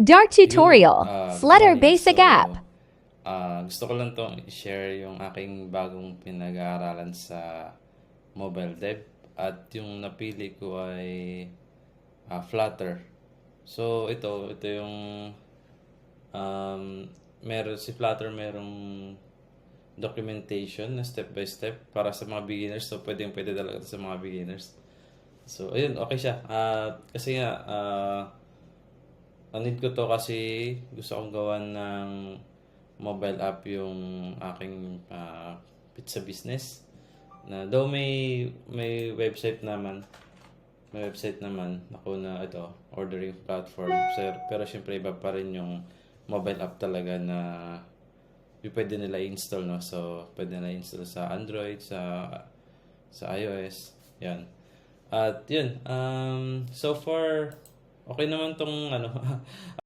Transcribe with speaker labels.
Speaker 1: Dart
Speaker 2: Yun,
Speaker 1: tutorial.
Speaker 2: good
Speaker 1: Flutter
Speaker 2: morning.
Speaker 1: Basic App.
Speaker 2: Gusto ko lang to i-share yung aking bagong pinag-aaralan sa mobile dev. At yung napili ko ay Flutter. So, ito yung meron si Flutter merong documentation na step by step para sa mga beginners. So, pwede talaga to sa mga beginners. So, ayun, okay siya. Kasi nga, need ko to kasi gusto kong gawan ng mobile app yung aking pizza business. Na though may website naman, ako na ito, ordering platform. Pero syempre iba pa rin yung mobile app talaga na yung pwede nila i-install, no? So, pwede nila i-install sa Android, sa iOS, yan. At yun, so far, okay naman tong ano,